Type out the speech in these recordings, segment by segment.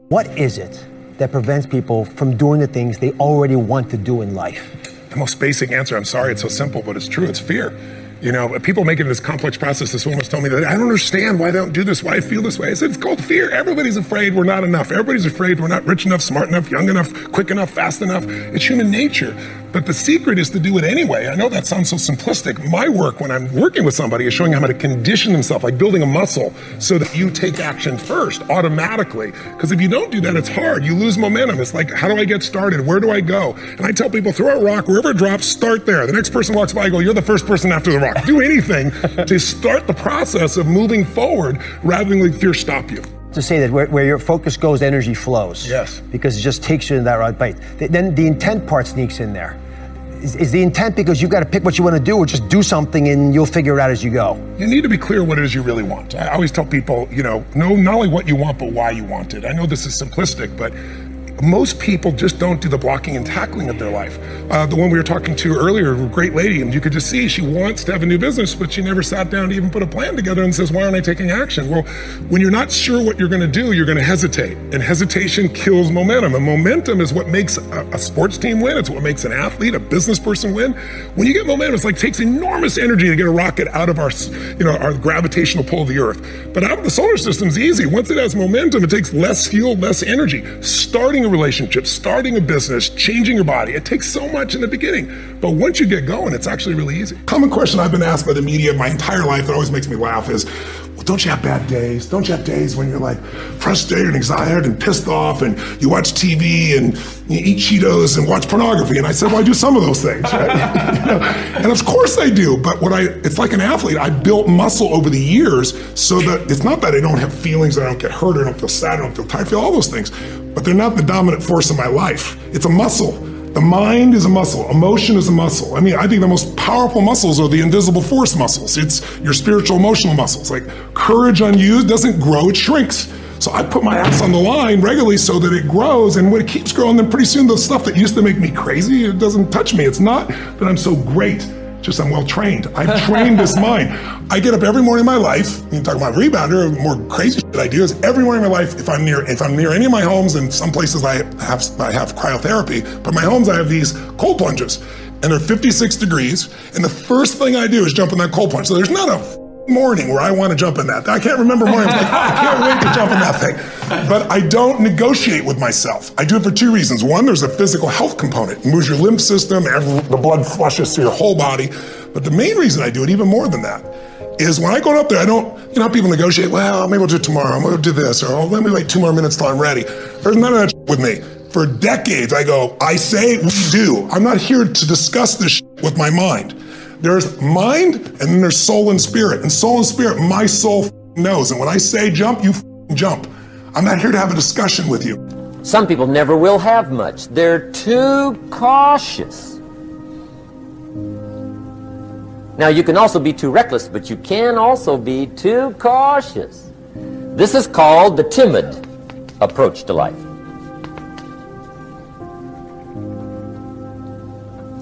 What is it that prevents people from doing the things they already want to do in life? The most basic answer, I'm sorry it's so simple, but it's true, it's fear. You know, people make it this complex process. This woman was telling me that I don't understand why they don't do this, why I feel this way. I said, it's called fear. Everybody's afraid we're not enough. Everybody's afraid we're not rich enough, smart enough, young enough, quick enough, fast enough. It's human nature. But the secret is to do it anyway. I know that sounds so simplistic. My work when I'm working with somebody is showing them how to condition themselves, like building a muscle, so that you take action first, automatically. Because if you don't do that, it's hard. You lose momentum. It's like, how do I get started? Where do I go? And I tell people, throw a rock, wherever it drops, start there. The next person walks by, I go, you're the first person after the rock. Do anything to start the process of moving forward rather than let fear stop you. To say that where your focus goes, energy flows. Yes. Because it just takes you in that right bite. Then the intent part sneaks in there. Is the intent because you've got to pick what you want to do, or just do something and you'll figure it out as you go? You need to be clear what it is you really want. I always tell people, know not only what you want, but why you want it. I know this is simplistic, but most people just don't do the blocking and tackling of their life. The one we were talking to earlier, a great lady, and you could just see she wants to have a new business, but she never sat down to even put a plan together and says, why aren't I taking action? Well, when you're not sure what you're going to do, you're going to hesitate. And hesitation kills momentum. And momentum is what makes a sports team win. It's what makes an athlete, a business person win. When you get momentum, it's like it takes enormous energy to get a rocket out of our gravitational pull of the earth. But out of the solar system's easy. Once it has momentum, it takes less fuel, less energy. Starting a relationship, starting a business, changing your body, it takes so much in the beginning. But once you get going, it's actually really easy. Common question I've been asked by the media my entire life that always makes me laugh is, well, don't you have bad days? Don't you have days when you're like frustrated and excited and pissed off and you watch TV and you eat Cheetos and watch pornography? And I said, well, I do some of those things, right? And of course I do, but it's like an athlete. I built muscle over the years so that it's not that I don't have feelings, that I don't get hurt, I don't feel sad, I don't feel tired, I feel all those things, but they're not the dominant force in my life. It's a muscle. The mind is a muscle. Emotion is a muscle. I mean, I think the most powerful muscles are the invisible force muscles. It's your spiritual, emotional muscles. Like courage unused doesn't grow, it shrinks. So I put my ass on the line regularly so that it grows, and when it keeps growing, then pretty soon the stuff that used to make me crazy, it doesn't touch me. It's not that I'm so great, just I'm well trained. I've trained this mind. I get up every morning in my life, you talk about rebounder, more crazy shit I do is every morning in my life, if I'm near any of my homes, and some places I have cryotherapy, but my homes I have these cold plunges, and they're 56 degrees, and the first thing I do is jump in that cold plunge. So there's not a morning where I want to jump in that. I can't remember mornings like, I can't wait to jump in that thing. But I don't negotiate with myself. I do it for two reasons. One, there's a physical health component. It moves your lymph system, the blood flushes through your whole body. But the main reason I do it, even more than that, is when I go up there, I don't, how people negotiate, well, maybe we'll do it tomorrow, I'm gonna do this, or let me wait 2 more minutes till I'm ready. There's none of that with me. For decades, I go, I say, we do. I'm not here to discuss this with my mind. There's mind, and then there's soul and spirit. And soul and spirit, my soul knows. And when I say jump, you jump. I'm not here to have a discussion with you. Some people never will have much. They're too cautious. Now, you can also be too reckless, but you can also be too cautious. This is called the timid approach to life.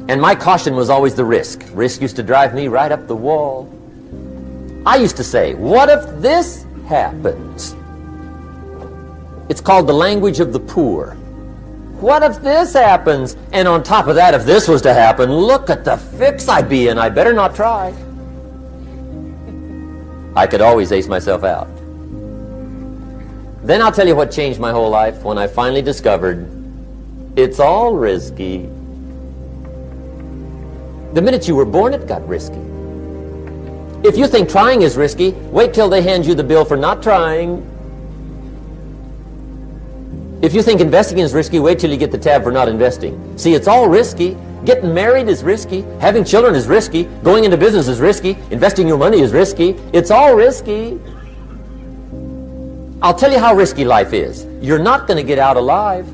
And my caution was always the risk. Risk used to drive me right up the wall. I used to say, what if this happens? It's called the language of the poor. What if this happens? And on top of that, if this was to happen, look at the fix I'd be in. I better not try. I could always ace myself out. Then I'll tell you what changed my whole life when I finally discovered it's all risky. The minute you were born, it got risky. If you think trying is risky, wait till they hand you the bill for not trying. If you think investing is risky, wait till you get the tab for not investing. See, it's all risky. Getting married is risky. Having children is risky. Going into business is risky. Investing your money is risky. It's all risky. I'll tell you how risky life is. You're not going to get out alive.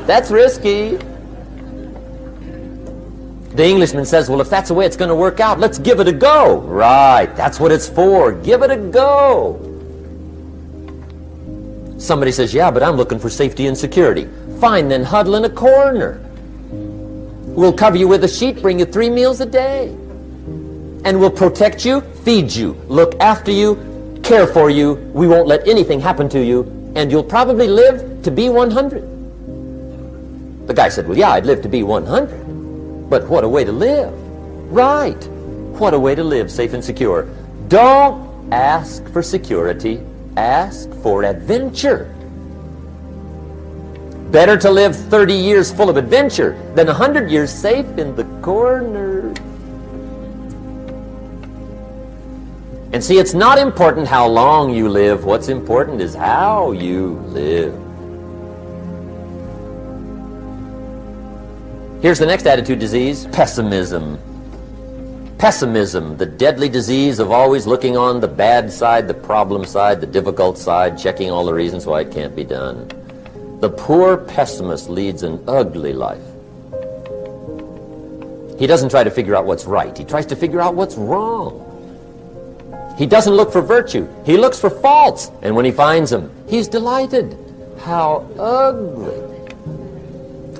That's risky. The Englishman says, well, if that's the way it's going to work out, let's give it a go. Right, that's what it's for. Give it a go. Somebody says, yeah, but I'm looking for safety and security. Fine, then huddle in a corner. We'll cover you with a sheet, bring you 3 meals a day. And we'll protect you, feed you, look after you, care for you, we won't let anything happen to you, and you'll probably live to be 100. The guy said, well, yeah, I'd live to be 100. But what a way to live. Right. What a way to live, safe and secure. Don't ask for security. Ask for adventure. Better to live 30 years full of adventure than 100 years safe in the corner. And see, it's not important how long you live. What's important is how you live. Here's the next attitude disease, pessimism. Pessimism, the deadly disease of always looking on the bad side, the problem side, the difficult side, checking all the reasons why it can't be done. The poor pessimist leads an ugly life. He doesn't try to figure out what's right. He tries to figure out what's wrong. He doesn't look for virtue. He looks for faults. And when he finds them, he's delighted. How ugly.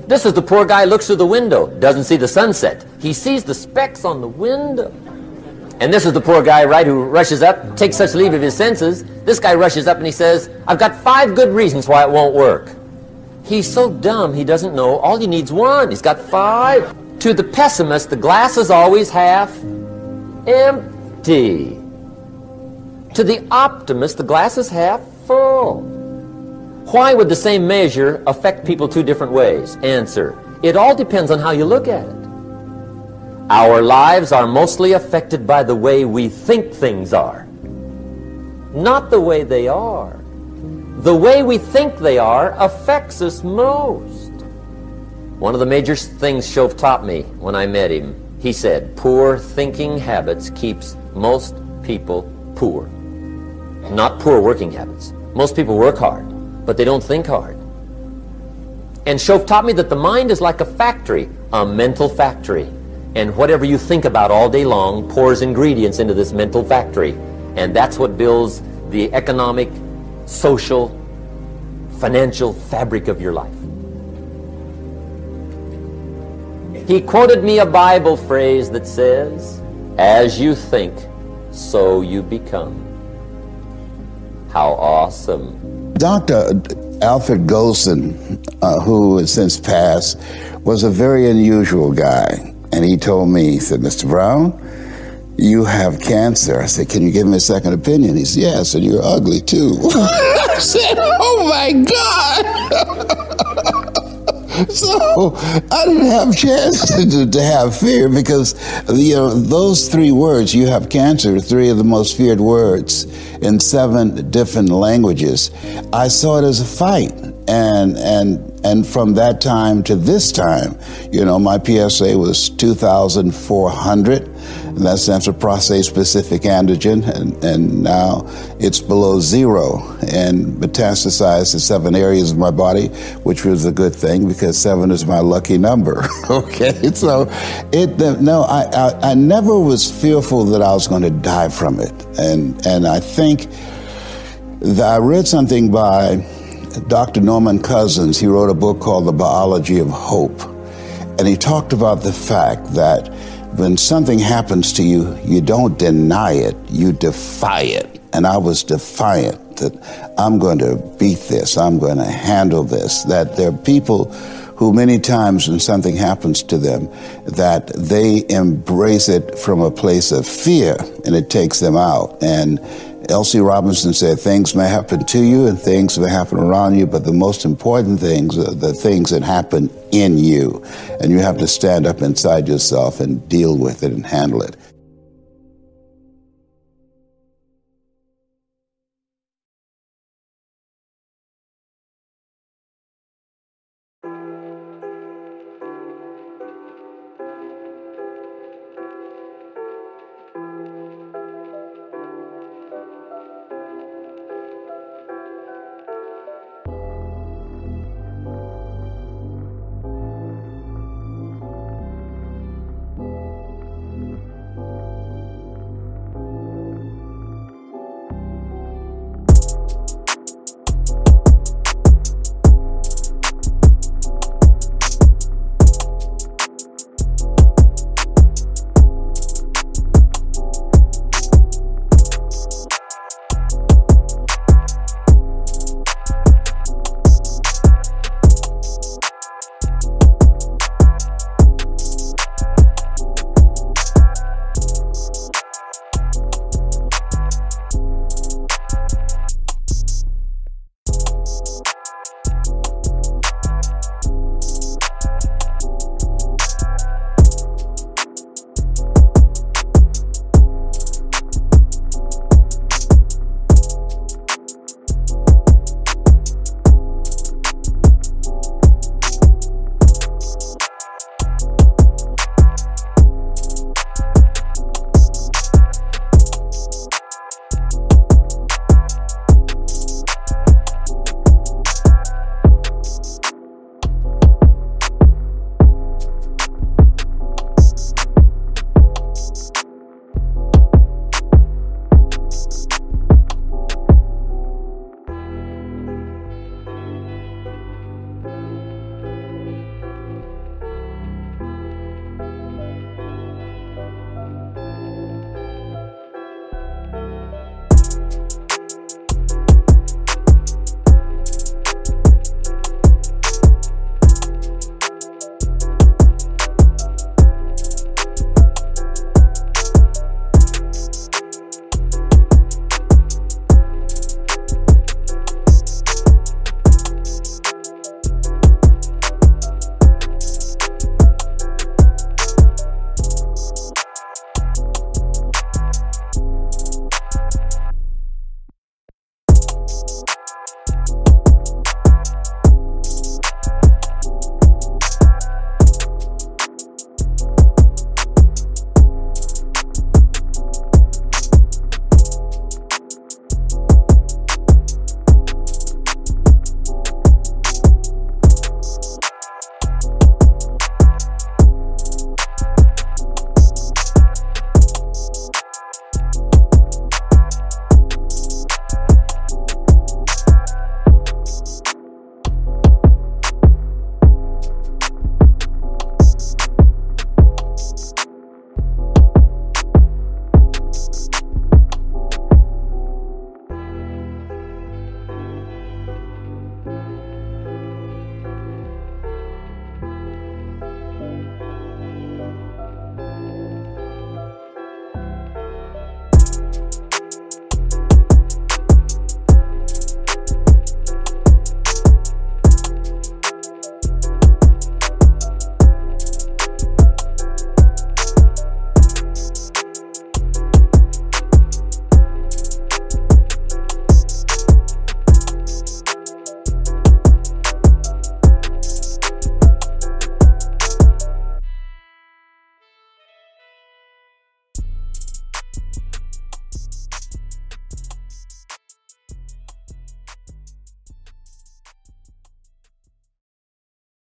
This is the poor guy who looks through the window, doesn't see the sunset. He sees the specks on the window. And this is the poor guy, right, who rushes up, takes such leave of his senses. This guy rushes up and he says, I've got 5 good reasons why it won't work. He's so dumb he doesn't know. All he needs 1. He's got 5. To the pessimist, the glass is always half empty. To the optimist, the glass is half full. Why would the same measure affect people 2 different ways? Answer, it all depends on how you look at it. Our lives are mostly affected by the way we think things are, not the way they are. The way we think they are affects us most. One of the major things Shove taught me when I met him, he said, poor thinking habits keeps most people poor. Not poor working habits. Most people work hard, but they don't think hard. And Shove taught me that the mind is like a factory, a mental factory. And whatever you think about all day long pours ingredients into this mental factory. And that's what builds the economic, social, financial fabric of your life. He quoted me a Bible phrase that says, as you think, so you become. How awesome. Dr. Alfred Golson, who has since passed, was a very unusual guy. And he told me, he said, Mr. Brown, you have cancer. I said, can you give me a second opinion? He said, yes, and you're ugly too. I said, oh my God. So I didn't have a chance to have fear because, you know, those 3 words, you have cancer, 3 of the most feared words in 7 different languages. I saw it as a fight. And from that time to this time, you know, my PSA was 2,400, and that stands for prostate-specific antigen, and now it's below 0 and metastasized to 7 areas of my body, which was a good thing because 7 is my lucky number. Okay, so I never was fearful that I was going to die from it, and I think that I read something by Dr. Norman Cousins. He wrote a book called The Biology of Hope. And he talked about the fact that when something happens to you, you don't deny it, you defy it. And I was defiant that I'm going to beat this, I'm going to handle this. That there are people who many times when something happens to them, that they embrace it from a place of fear and it takes them out. And L.C. Robinson said, things may happen to you and things may happen around you, but the most important things are the things that happen in you. And you have to stand up inside yourself and deal with it and handle it.